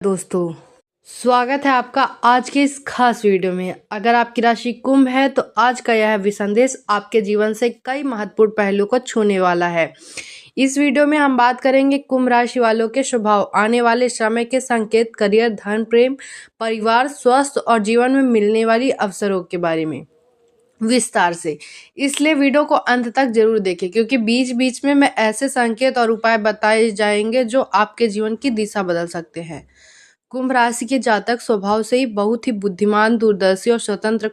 दोस्तों, स्वागत है आपका आज के इस खास वीडियो में। अगर आपकी राशि कुंभ है तो आज का यह विसंदेश आपके जीवन से कई महत्वपूर्ण पहलुओं को छूने वाला है। इस वीडियो में हम बात करेंगे कुंभ राशि वालों के स्वभाव, आने वाले समय के संकेत, करियर, धन, प्रेम, परिवार, स्वास्थ्य और जीवन में मिलने वाली अवसरों के बारे में विस्तार से। इसलिए वीडियो को अंत तक जरूर देखें, क्योंकि बीच बीच में मैं ऐसे संकेत और उपाय बताए जाएंगे जो आपके जीवन की दिशा बदल सकते हैं। कुंभ राशि के जातक स्वभाव से ही बहुत ही बुद्धिमान, दूरदर्शी और स्वतंत्र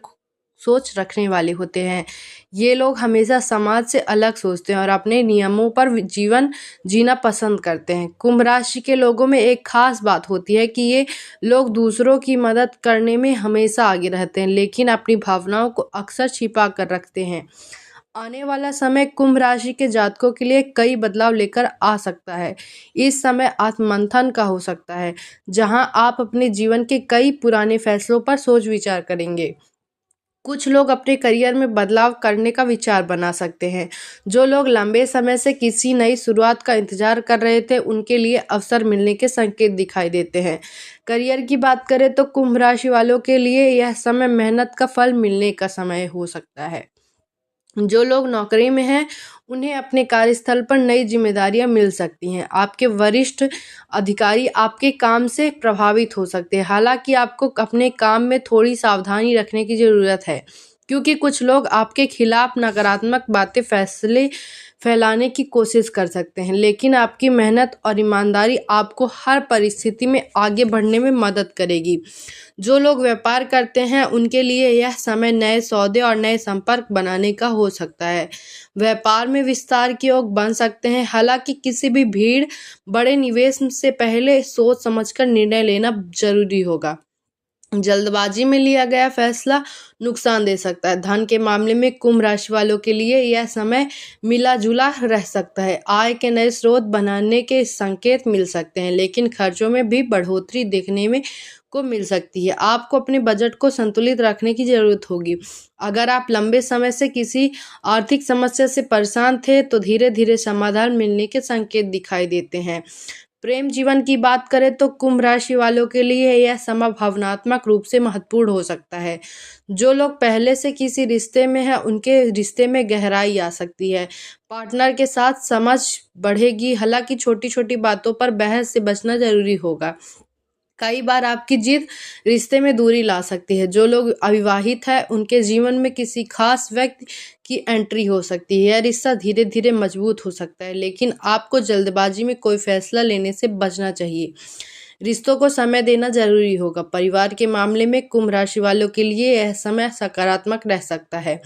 सोच रखने वाले होते हैं। ये लोग हमेशा समाज से अलग सोचते हैं और अपने नियमों पर जीवन जीना पसंद करते हैं। कुंभ राशि के लोगों में एक खास बात होती है कि ये लोग दूसरों की मदद करने में हमेशा आगे रहते हैं, लेकिन अपनी भावनाओं को अक्सर छिपा कर रखते हैं। आने वाला समय कुंभ राशि के जातकों के लिए कई बदलाव लेकर आ सकता है। इस समय आत्ममंथन का हो सकता है, जहां आप अपने जीवन के कई पुराने फैसलों पर सोच विचार करेंगे। कुछ लोग अपने करियर में बदलाव करने का विचार बना सकते हैं। जो लोग लंबे समय से किसी नई शुरुआत का इंतजार कर रहे थे, उनके लिए अवसर मिलने के संकेत दिखाई देते हैं। करियर की बात करें तो कुंभ राशि वालों के लिए यह समय मेहनत का फल मिलने का समय हो सकता है। जो लोग नौकरी में हैं, उन्हें अपने कार्यस्थल पर नई जिम्मेदारियां मिल सकती हैं। आपके वरिष्ठ अधिकारी आपके काम से प्रभावित हो सकते हैं। हालांकि आपको अपने काम में थोड़ी सावधानी रखने की ज़रूरत है, क्योंकि कुछ लोग आपके खिलाफ नकारात्मक बातें फैलाने की कोशिश कर सकते हैं। लेकिन आपकी मेहनत और ईमानदारी आपको हर परिस्थिति में आगे बढ़ने में मदद करेगी। जो लोग व्यापार करते हैं, उनके लिए यह समय नए सौदे और नए संपर्क बनाने का हो सकता है। व्यापार में विस्तार के योग बन सकते हैं। हालांकि किसी भी बड़े निवेश से पहले सोच समझकर निर्णय लेना जरूरी होगा। जल्दबाजी में लिया गया फैसला नुकसान दे सकता है। धन के मामले में कुंभ राशि वालों के लिए यह समय मिला जुला रह सकता है। आय के नए स्रोत बनाने के संकेत मिल सकते हैं, लेकिन खर्चों में भी बढ़ोतरी देखने में को मिल सकती है। आपको अपने बजट को संतुलित रखने की जरूरत होगी। अगर आप लंबे समय से किसी आर्थिक समस्या से परेशान थे, तो धीरे धीरे समाधान मिलने के संकेत दिखाई देते हैं। प्रेम जीवन की बात करें तो कुंभ राशि वालों के लिए यह समय भावनात्मक रूप से महत्वपूर्ण हो सकता है। जो लोग पहले से किसी रिश्ते में हैं, उनके रिश्ते में गहराई आ सकती है। पार्टनर के साथ समझ बढ़ेगी। हालांकि छोटी छोटी बातों पर बहस से बचना जरूरी होगा। कई बार आपकी जिद रिश्ते में दूरी ला सकती है। जो लोग अविवाहित हैं, उनके जीवन में किसी खास व्यक्ति की एंट्री हो सकती है। यह रिश्ता धीरे धीरे मजबूत हो सकता है, लेकिन आपको जल्दबाजी में कोई फैसला लेने से बचना चाहिए। रिश्तों को समय देना जरूरी होगा। परिवार के मामले में कुंभ राशि वालों के लिए यह समय सकारात्मक रह सकता है।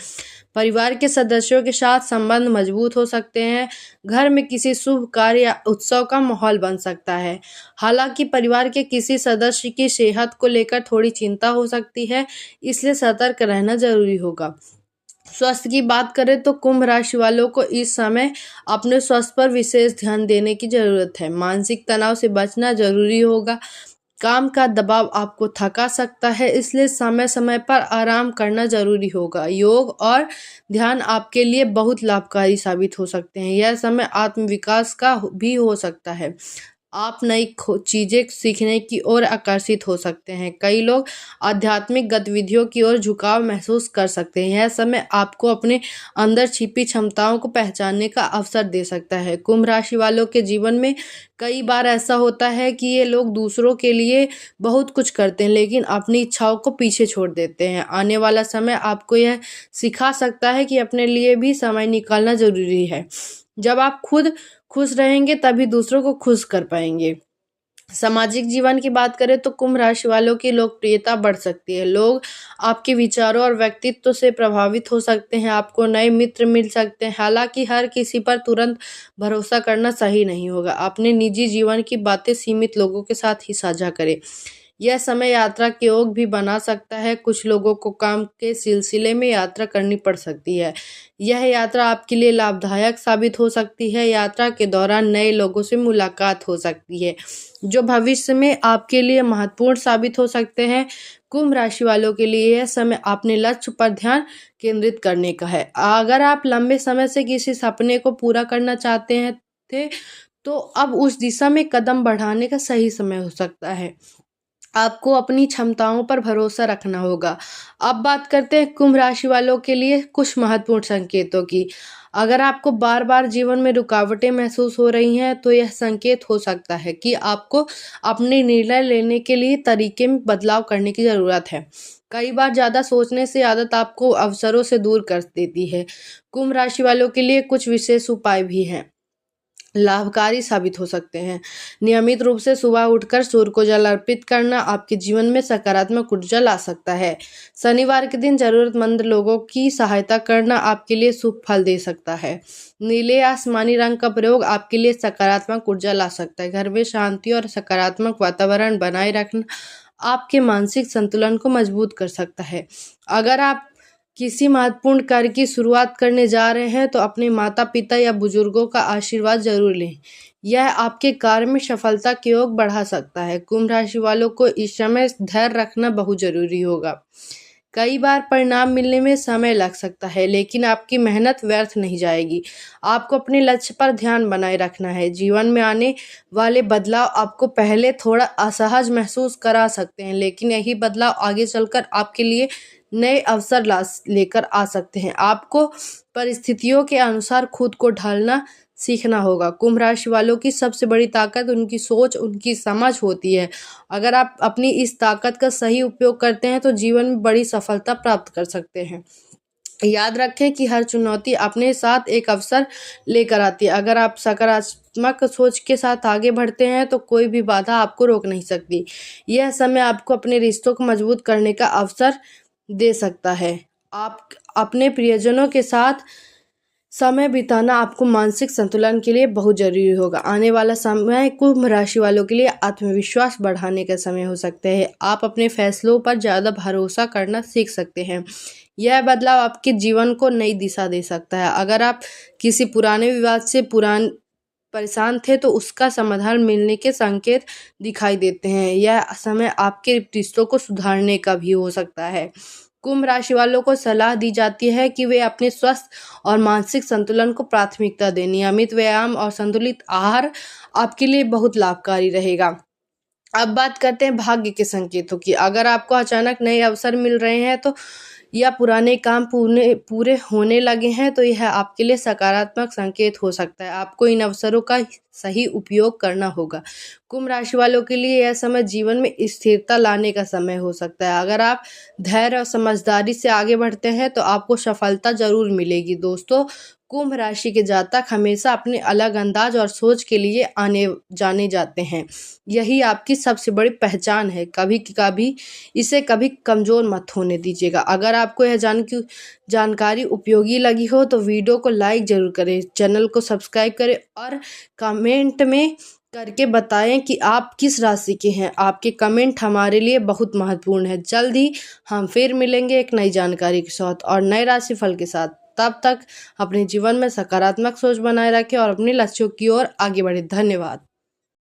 परिवार के सदस्यों के साथ संबंध मजबूत हो सकते हैं। घर में किसी शुभ कार्य या उत्सव का माहौल बन सकता है। हालांकि परिवार के किसी सदस्य की सेहत को लेकर थोड़ी चिंता हो सकती है, इसलिए सतर्क रहना जरूरी होगा। स्वास्थ्य की बात करें तो कुंभ राशि वालों को इस समय अपने स्वास्थ्य पर विशेष ध्यान देने की जरूरत है। मानसिक तनाव से बचना जरूरी होगा। काम का दबाव आपको थका सकता है, इसलिए समय समय पर आराम करना जरूरी होगा। योग और ध्यान आपके लिए बहुत लाभकारी साबित हो सकते हैं। यह समय आत्मविकास का भी हो सकता है। आप नई चीजें सीखने की ओर आकर्षित हो सकते हैं। कई लोग आध्यात्मिक गतिविधियों की ओर झुकाव महसूस कर सकते हैं। यह समय आपको अपने अंदर छिपी क्षमताओं को पहचानने का अवसर दे सकता है। कुंभ राशि वालों के जीवन में कई बार ऐसा होता है कि ये लोग दूसरों के लिए बहुत कुछ करते हैं, लेकिन अपनी इच्छाओं को पीछे छोड़ देते हैं। आने वाला समय आपको यह सिखा सकता है कि अपने लिए भी समय निकालना जरूरी है। जब आप खुद खुश रहेंगे, तभी दूसरों को खुश कर पाएंगे। सामाजिक जीवन की बात करें तो कुंभ राशि वालों की लोकप्रियता बढ़ सकती है। लोग आपके विचारों और व्यक्तित्व से प्रभावित हो सकते हैं। आपको नए मित्र मिल सकते हैं। हालांकि हर किसी पर तुरंत भरोसा करना सही नहीं होगा। अपने निजी जीवन की बातें सीमित लोगों के साथ ही साझा करें। यह समय यात्रा के योग भी बना सकता है। कुछ लोगों को काम के सिलसिले में यात्रा करनी पड़ सकती है। यह यात्रा आपके लिए लाभदायक साबित हो सकती है। यात्रा के दौरान नए लोगों से मुलाकात हो सकती है, जो भविष्य में आपके लिए महत्वपूर्ण साबित हो सकते हैं। कुंभ राशि वालों के लिए यह समय अपने लक्ष्य पर ध्यान केंद्रित करने का है। अगर आप लंबे समय से किसी सपने को पूरा करना चाहते हैं थे, तो अब उस दिशा में कदम बढ़ाने का सही समय हो सकता है। आपको अपनी क्षमताओं पर भरोसा रखना होगा। अब बात करते हैं कुंभ राशि वालों के लिए कुछ महत्वपूर्ण संकेतों की। अगर आपको बार-बार जीवन में रुकावटें महसूस हो रही हैं, तो यह संकेत हो सकता है कि आपको अपने निर्णय लेने के लिए तरीके में बदलाव करने की ज़रूरत है। कई बार ज़्यादा सोचने से आदत आपको अवसरों से दूर कर देती है। कुंभ राशि वालों के लिए कुछ विशेष उपाय भी हैं। लाभकारी साबित हो सकते हैं। नियमित रूप से सुबह उठकर सूर्य को जल अर्पित करना आपके जीवन में सकारात्मक ऊर्जा ला सकता है। शनिवार के दिन जरूरतमंद लोगों की सहायता करना आपके लिए शुभ फल दे सकता है। नीले या आसमानी रंग का प्रयोग आपके लिए सकारात्मक ऊर्जा ला सकता है। घर में शांति और सकारात्मक वातावरण बनाए रखना आपके मानसिक संतुलन को मजबूत कर सकता है। अगर आप किसी महत्वपूर्ण कार्य की शुरुआत करने जा रहे हैं तो अपने माता पिता या बुजुर्गों का आशीर्वाद जरूर लें। यह आपके कार्य में सफलता के योग बढ़ा सकता है। कुंभ राशि वालों को इस समय धैर्य रखना बहुत जरूरी होगा। कई बार परिणाम मिलने में समय लग सकता है, लेकिन आपकी मेहनत व्यर्थ नहीं जाएगी। आपको अपने लक्ष्य पर ध्यान बनाए रखना है। जीवन में आने वाले बदलाव आपको पहले थोड़ा असहज महसूस करा सकते हैं, लेकिन यही बदलाव आगे चलकर आपके लिए नए अवसर लेकर आ सकते हैं। आपको परिस्थितियों के अनुसार खुद को ढालना सीखना होगा। कुंभ राशि वालों की सबसे बड़ी ताकत उनकी सोच, उनकी समझ होती है। अगर आप अपनी इस ताकत का सही उपयोग करते हैं तो जीवन में बड़ी सफलता प्राप्त कर सकते हैं। याद रखें कि हर चुनौती अपने साथ एक अवसर लेकर आती है। अगर आप सकारात्मक सोच के साथ आगे बढ़ते हैं तो कोई भी बाधा आपको रोक नहीं सकती। यह समय आपको अपने रिश्तों को मजबूत करने का अवसर दे सकता है। आप अपने प्रियजनों के साथ समय बिताना आपको मानसिक संतुलन के लिए बहुत जरूरी होगा। आने वाला समय कुंभ राशि वालों के लिए आत्मविश्वास बढ़ाने का समय हो सकता है। आप अपने फैसलों पर ज़्यादा भरोसा करना सीख सकते हैं। यह बदलाव आपके जीवन को नई दिशा दे सकता है। अगर आप किसी पुराने विवाद से परेशान थे तो उसका समाधान मिलने के संकेत दिखाई देते हैं। यह समय आपके रिश्तों को सुधारने का भी हो सकता है। कुंभ राशि वालों को सलाह दी जाती है कि वे अपने स्वास्थ्य और मानसिक संतुलन को प्राथमिकता दें। नियमित व्यायाम और संतुलित आहार आपके लिए बहुत लाभकारी रहेगा। अब बात करते हैं भाग्य के संकेतों की। अगर आपको अचानक नए अवसर मिल रहे हैं तो या पुराने काम पूरे होने लगे हैं तो यह आपके लिए सकारात्मक संकेत हो सकता है। आपको इन अवसरों का सही उपयोग करना होगा। कुंभ राशि वालों के लिए यह समय जीवन में स्थिरता लाने का समय हो सकता है। अगर आप धैर्य और समझदारी से आगे बढ़ते हैं तो आपको सफलता जरूर मिलेगी। दोस्तों, कुंभ राशि के जातक हमेशा अपने अलग अंदाज और सोच के लिए आने जाने जाते हैं। यही आपकी सबसे बड़ी पहचान है। कभी इसे कभी कमज़ोर मत होने दीजिएगा। अगर आपको यह जानकारी उपयोगी लगी हो तो वीडियो को लाइक ज़रूर करें, चैनल को सब्सक्राइब करें और कमेंट में करके बताएं कि आप किस राशि के हैं। आपके कमेंट हमारे लिए बहुत महत्वपूर्ण है। जल्द ही हम फिर मिलेंगे एक नई जानकारी के साथ और नए राशिफल के साथ। तब तक अपने जीवन में सकारात्मक सोच बनाए रखें और अपने लक्ष्यों की ओर आगे बढ़ें। धन्यवाद।